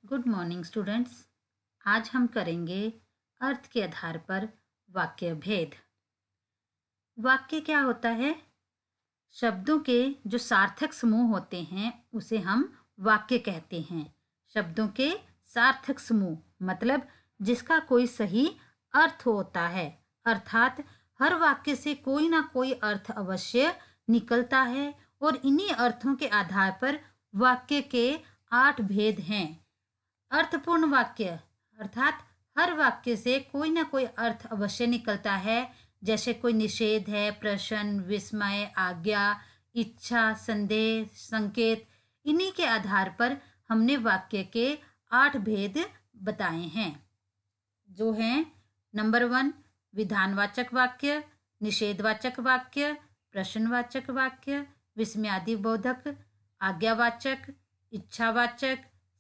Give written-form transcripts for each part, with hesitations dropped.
Good morning students. आज हम करेंगे अर्थ के आधार पर वाक्य भेद। वाक्य क्या होता है? शब्दों के जो सार्थक समूह होते हैं उसे हम वाक्य कहते हैं। शब्दों के सार्थक समूह मतलब जिसका कोई सही अर्थ होता है, अर्थात हर वाक्य से कोई ना कोई अर्थ अवश्य निकलता है और इन्हीं अर्थों के आधार पर वाक्य के 8 भेद हैं। अर्थपूर्ण वाक्य अर्थात हर वाक्य से कोई ना कोई अर्थ अवश्य निकलता है। जैसे कोई निषेध है, प्रश्न, विस्मय, आज्ञा, इच्छा, संदेह, संकेत। इन्हीं के आधार पर हमने वाक्य के 8 भेद बताए हैं, जो हैं नंबर 1 विधानवाचक वाक्य, निषेधवाचक वाक्य, प्रश्नवाचक वाक्य, विस्मयादि बोधक, आज्ञावाचक, इच्छावाचक,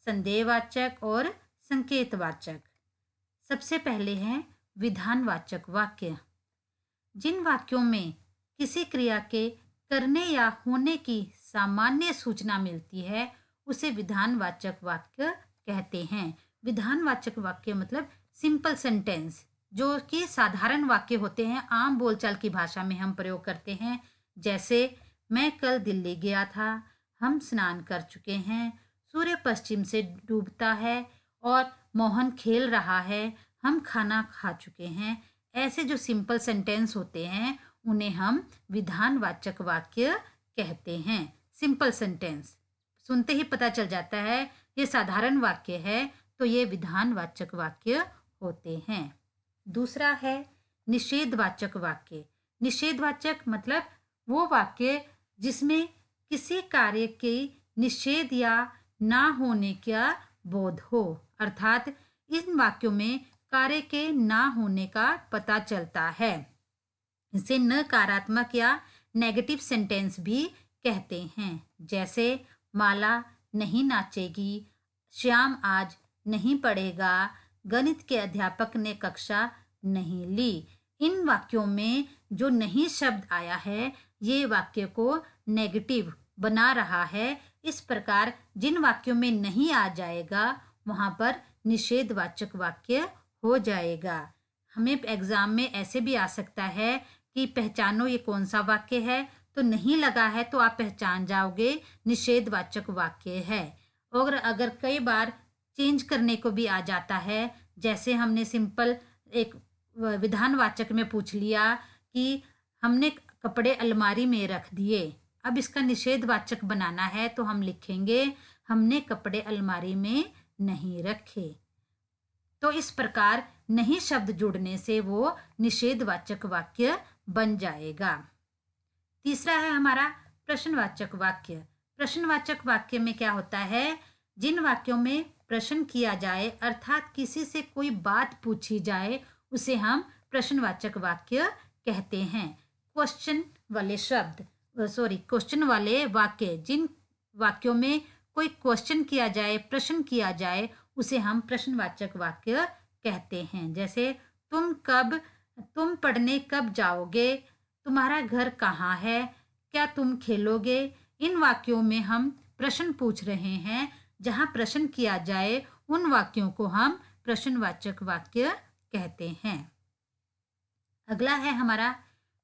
संदेहवाचक और संकेतवाचक। सबसे पहले है विधानवाचक वाक्य। जिन वाक्यों में किसी क्रिया के करने या होने की सामान्य सूचना मिलती है उसे विधानवाचक वाक्य कहते हैं। विधानवाचक वाक्य मतलब सिंपल सेंटेंस, जो कि साधारण वाक्य होते हैं, आम बोलचाल की भाषा में हम प्रयोग करते हैं। जैसे मैं कल दिल्ली गया था, हम स्नान कर चुके हैं, सूर्य पश्चिम से डूबता है और मोहन खेल रहा है, हम खाना खा चुके हैं। ऐसे जो सिंपल सेंटेंस होते हैं उन्हें हम विधानवाचक वाक्य कहते हैं। सिंपल सेंटेंस सुनते ही पता चल जाता है ये साधारण वाक्य है, तो ये विधानवाचक वाक्य होते हैं। दूसरा है निषेधवाचक वाक्य। निषेधवाचक मतलब वो वाक्य जिसमें किसी कार्य के निषेध या ना होने का बोध हो, अर्थात इन वाक्यों में कार्य के ना होने का पता चलता है। इसे नकारात्मक या नेगेटिव सेंटेंस भी कहते हैं। जैसे माला नहीं नाचेगी, श्याम आज नहीं पढ़ेगा, गणित के अध्यापक ने कक्षा नहीं ली। इन वाक्यों में जो नहीं शब्द आया है ये वाक्य को नेगेटिव बना रहा है। इस प्रकार जिन वाक्यों में नहीं आ जाएगा वहां पर निषेधवाचक वाक्य हो जाएगा। हमें एग्जाम में ऐसे भी आ सकता है कि पहचानो ये कौन सा वाक्य है, तो नहीं लगा है तो आप पहचान जाओगे निषेधवाचक वाक्य है। और अगर कई बार चेंज करने को भी आ जाता है, जैसे हमने सिंपल एक विधानवाचक में पूछ लिया कि हमने कपड़े अलमारी में रख दिए, अब इसका निषेधवाचक बनाना है तो हम लिखेंगे हमने कपड़े अलमारी में नहीं रखे। तो इस प्रकार नहीं शब्द जुड़ने से वो निषेधवाचक वाक्य बन जाएगा। तीसरा है हमारा प्रश्नवाचक वाक्य। प्रश्नवाचक वाक्य में क्या होता है? जिन वाक्यों में प्रश्न किया जाए अर्थात किसी से कोई बात पूछी जाए उसे हम प्रश्नवाचक वाक्य कहते हैं। क्वेश्चन वाले शब्द क्वेश्चन वाले वाक्य, जिन वाक्यों में कोई क्वेश्चन किया जाए, प्रश्न किया जाए, उसे हम प्रश्नवाचक वाक्य कहते हैं। जैसे तुम पढ़ने कब जाओगे, तुम्हारा घर कहाँ है, क्या तुम खेलोगे। इन वाक्यों में हम प्रश्न पूछ रहे हैं, जहाँ प्रश्न किया जाए उन वाक्यों को हम प्रश्नवाचक वाक्य कहते हैं। अगला है हमारा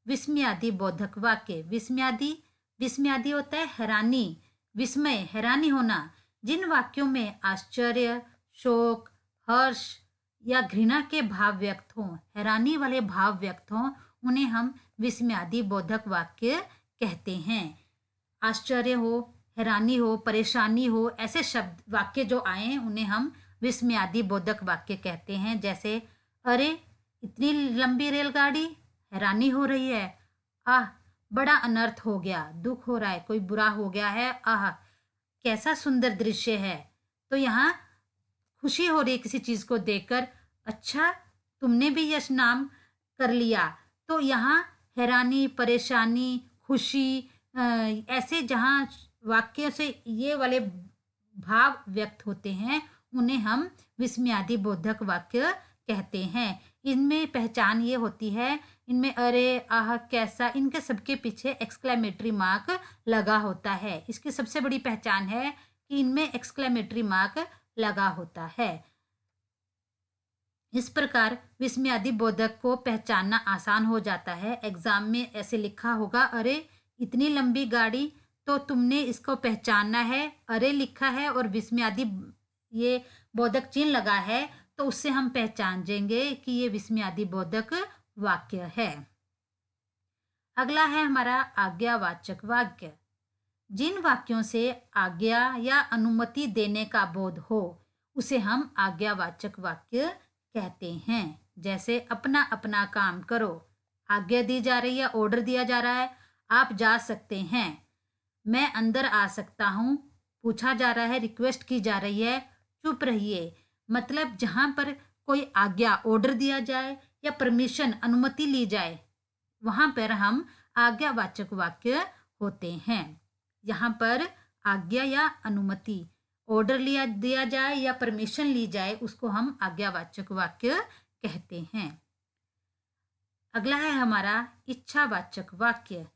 विस्मयादि बोधक वाक्य। विस्मयादि होता है हैरानी, विस्मय, हैरानी होना। जिन वाक्यों में आश्चर्य, शोक, हर्ष या घृणा के भाव व्यक्त हों, हैरानी वाले भाव व्यक्त हों, उन्हें हम विस्मयादि बोधक वाक्य कहते हैं। आश्चर्य हो, हैरानी हो, परेशानी हो, ऐसे शब्द वाक्य जो आए उन्हें हम विस्मयादि बोधक वाक्य कहते हैं। जैसे अरे इतनी लंबी रेलगाड़ी, हैरानी हो रही है। आह बड़ा अनर्थ हो गया, दुख हो रहा है, कोई बुरा हो गया है। आह कैसा सुंदर दृश्य है। तो यहाँ खुशी हो रही है किसी चीज को देखकर। अच्छा तुमने भी यश नाम कर लिया। तो यहाँ हैरानी, परेशानी, खुशी, ऐसे जहाँ वाक्यों से ये वाले भाव व्यक्त होते हैं उन्हें हम विस्मयादि बोधक वाक्य कहते हैं। इनमें पहचान ये होती है, इनमें अरे, आह, कैसा, इनके सबके पीछे एक्सक्लेमेटरी मार्क लगा होता है। इसकी सबसे बड़ी पहचान है कि इनमें एक्सक्लेमेटरी मार्क लगा होता है। इस प्रकार विस्मयादि बोधक को पहचानना आसान हो जाता है। एग्जाम में ऐसे लिखा होगा, अरे इतनी लंबी गाड़ी, तो तुमने इसको पहचानना है। अरे लिखा है और विस्मयादि ये बोधक चिन्ह लगा है, तो उससे हम पहचान जाएंगे कि ये विस्मयादि बोधक वाक्य है। अगला है हमारा आज्ञावाचक वाक्य। जिन वाक्यों से आज्ञा या अनुमति देने का बोध हो उसे हम आज्ञावाचक वाक्य कहते हैं। जैसे अपना अपना काम करो, आज्ञा दी जा रही है, ऑर्डर दिया जा रहा है, आप जा सकते हैं। मैं अंदर आ सकता हूँ, पूछा जा रहा है, रिक्वेस्ट की जा रही है, चुप रहिए। मतलब जहाँ पर कोई आज्ञा, ऑर्डर दिया जाए या परमिशन, अनुमति ली जाए, वहाँ पर हम आज्ञावाचक वाक्य होते हैं। यहाँ पर आज्ञा या अनुमति, ऑर्डर दिया जाए या परमिशन ली जाए, उसको हम आज्ञावाचक वाक्य कहते हैं। अगला है हमारा इच्छावाचक वाक्य।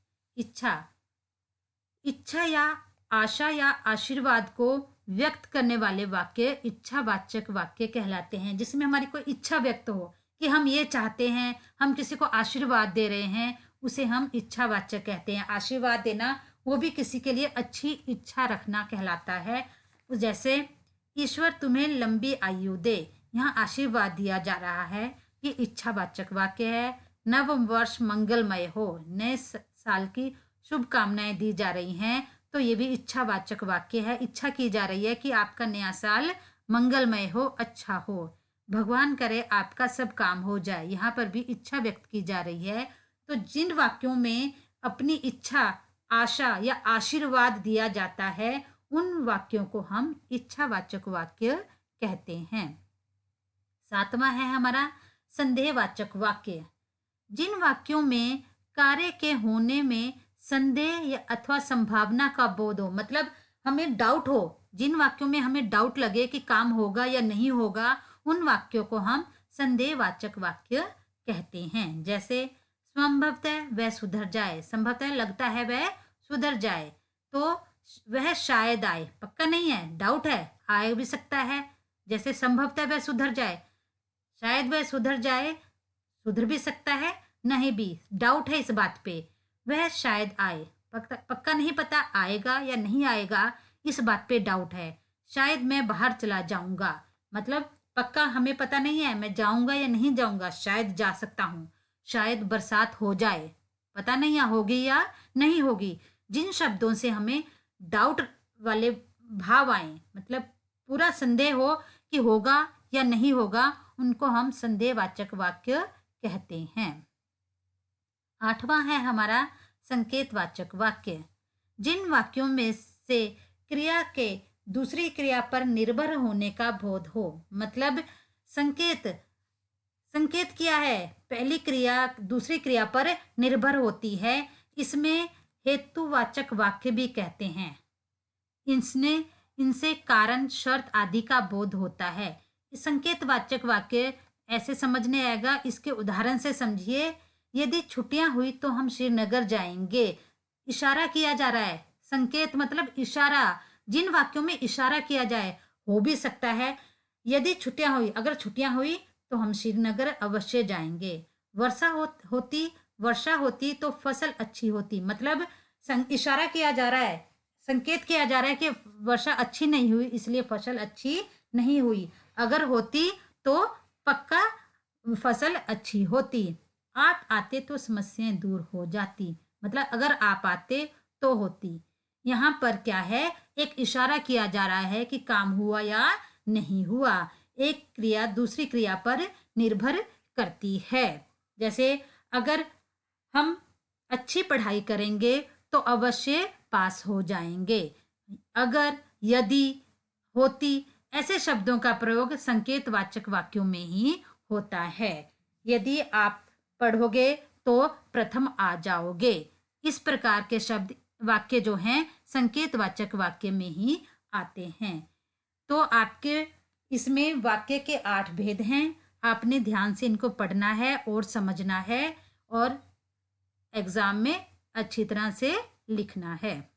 इच्छा या आशा या आशीर्वाद को व्यक्त करने वाले वाक्य इच्छावाचक वाक्य कहलाते हैं। जिसमें हमारी कोई इच्छा व्यक्त हो कि हम ये चाहते हैं, हम किसी को आशीर्वाद दे रहे हैं, उसे हम इच्छावाचक कहते हैं। आशीर्वाद देना वो भी किसी के लिए अच्छी इच्छा रखना कहलाता है। जैसे ईश्वर तुम्हें लंबी आयु दे, यहाँ आशीर्वाद दिया जा रहा है, ये इच्छावाचक वाक्य है। नव वर्ष मंगलमय हो, नए साल की शुभकामनाएं दी जा रही हैं, तो ये भी इच्छावाचक वाक्य है। इच्छा की जा रही है कि आपका नया साल मंगलमय हो, अच्छा हो, भगवान करे आपका सब काम हो जाए, यहाँ पर भी इच्छा व्यक्त की जा रही है। तो जिन वाक्यों में अपनी इच्छा, आशा या आशीर्वाद दिया जाता है, उन वाक्यों को हम इच्छावाचक वाक्य कहते हैं। 7वां है हमारा संदेहवाचक वाक्य। जिन वाक्यों में कार्य के होने में संदेह या अथवा संभावना का बोध हो, मतलब हमें डाउट हो, जिन वाक्यों में हमें डाउट लगे कि काम होगा या नहीं होगा, उन वाक्यों को हम संदेहवाचक वाक्य कहते हैं। जैसे संभवतः वह सुधर जाए, संभवतः लगता है वह सुधर जाए, तो वह शायद आए, पक्का नहीं है, डाउट है, आए भी सकता है। जैसे संभवतः वह सुधर जाए, शायद वह सुधर जाए, सुधर भी सकता है, नहीं भी, डाउट है इस बात पे। वह शायद आए, पक्का नहीं पता आएगा या नहीं आएगा, इस बात पे डाउट है। शायद मैं बाहर चला जाऊंगा, मतलब पक्का हमें पता नहीं है मैं जाऊंगा या नहीं जाऊंगा, शायद जा सकता हूँ। शायद बरसात हो जाए, पता नहीं है होगी या नहीं होगी। जिन शब्दों से हमें डाउट वाले भाव आए, मतलब पूरा संदेह हो कि होगा या नहीं होगा, उनको हम संदेहवाचक वाक्य कहते हैं। 8वां है हमारा संकेतवाचक वाक्य। जिन वाक्यों में से क्रिया के दूसरी क्रिया पर निर्भर होने का बोध हो, मतलब संकेत किया है, पहली क्रिया दूसरी क्रिया पर निर्भर होती है, इसमें हेतुवाचक वाक्य भी कहते हैं। इनसे कारण, शर्त आदि का बोध होता है। संकेतवाचक वाक्य ऐसे समझने आएगा, इसके उदाहरण से समझिए। यदि छुट्टियां हुई तो हम श्रीनगर जाएंगे, इशारा किया जा रहा है। संकेत मतलब इशारा, जिन वाक्यों में इशारा किया जाए, हो भी सकता है यदि छुट्टियां हुई, अगर छुट्टियां हुई तो हम श्रीनगर अवश्य जाएंगे। वर्षा होती तो फसल अच्छी होती, मतलब इशारा किया जा रहा है, संकेत किया जा रहा है कि वर्षा अच्छी नहीं हुई, इसलिए फसल अच्छी नहीं हुई। अगर होती तो पक्का फसल अच्छी होती। आप आते तो समस्याएं दूर हो जाती, मतलब अगर आप आते तो होती। यहाँ पर क्या है, एक इशारा किया जा रहा है कि काम हुआ या नहीं हुआ। एक क्रिया दूसरी क्रिया पर निर्भर करती है। जैसे अगर हम अच्छी पढ़ाई करेंगे तो अवश्य पास हो जाएंगे। अगर, यदि, होती, ऐसे शब्दों का प्रयोग संकेतवाचक वाक्यों में ही होता है। यदि आप पढ़ोगे तो प्रथम आ जाओगे, इस प्रकार के शब्द वाक्य जो हैं संकेतवाचक वाक्य में ही आते हैं। तो आपके इसमें वाक्य के 8 भेद हैं। आपने ध्यान से इनको पढ़ना है और समझना है और एग्जाम में अच्छी तरह से लिखना है।